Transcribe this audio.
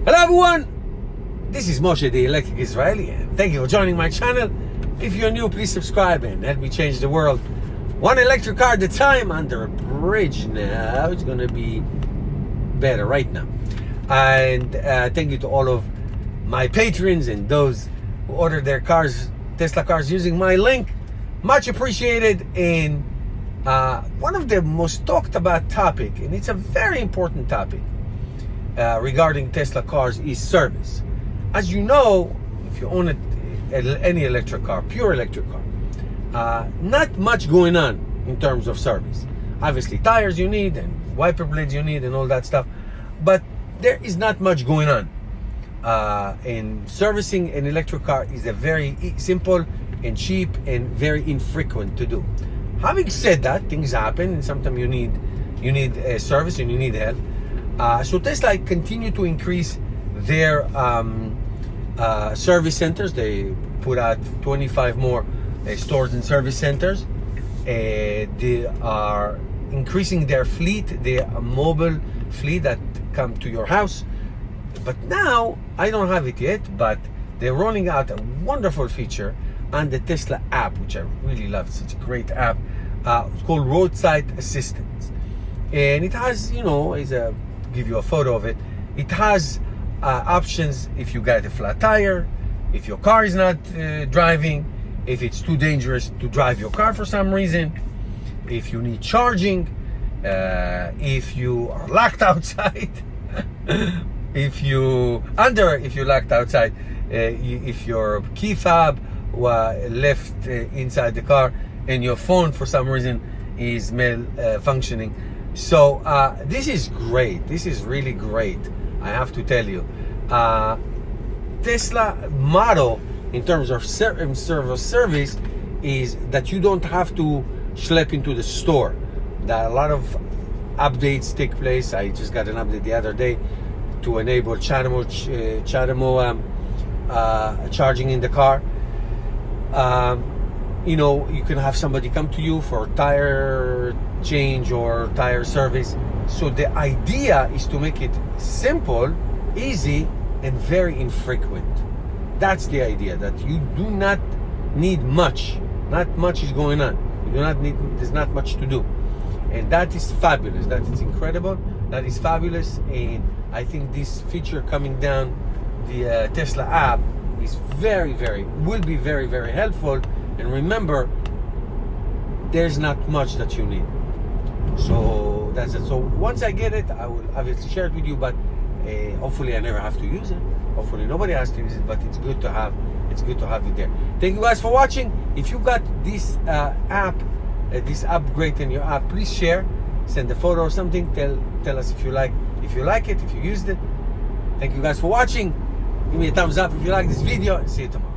Hello everyone, this is Moshe the Electric Israeli, and thank you for joining my channel. If you're new, please subscribe and help me change the world one electric car at a time. Under a bridge now, it's gonna be better right now. And thank you to all of my patrons and those who ordered their cars, Tesla cars, using my link. Much appreciated. And one of the most talked about topic, and it's a very important topic regarding Tesla cars, is service. As you know, if you own any electric car, pure electric car, not much going on in terms of service. Obviously tires you need and wiper blades you need and all that stuff, but there is not much going on. And servicing an electric car is a very simple and cheap and very infrequent to do. Having said that, things happen and sometimes you need a service and you need help. So Tesla continue to increase their service centers. They put out 25 more stores and service centers. They are increasing their fleet, their Mobil fleet that come to your house. But now, I don't have it yet, but they're rolling out a wonderful feature on the Tesla app, which I really love. It's such a great app. It's called Roadside Assistance. And it has, give you a photo of it. It has options if you got a flat tire, if your car is not driving, if it's too dangerous to drive your car for some reason, if you need charging, if you are locked outside, if you're locked outside, if your key fob left inside the car and your phone for some reason is malfunctioning. So this is great. This is really great. I have to tell you, Tesla motto in terms of service is that you don't have to schlep into the store. That a lot of updates take place. I just got an update the other day to enable CHAdeMO charging in the car. You can have somebody come to you for tire change or tire service. So the idea is to make it simple, easy, and very infrequent. That's the idea, that you do not need much. Not much is going on. There's not much to do. And that is fabulous. That is incredible. That is fabulous. And I think this feature coming down the Tesla app is will be very, very helpful. And remember, there's not much that you need. So that's it. So once I get it, I will obviously share it with you, but hopefully I never have to use it. Hopefully nobody has to use it, but it's good to have it there. Thank you guys for watching. If you got this this upgrade in your app, please share, send a photo or something. Tell us if you like it, if you used it. Thank you guys for watching. Give me a thumbs up if you like this video, and see you tomorrow.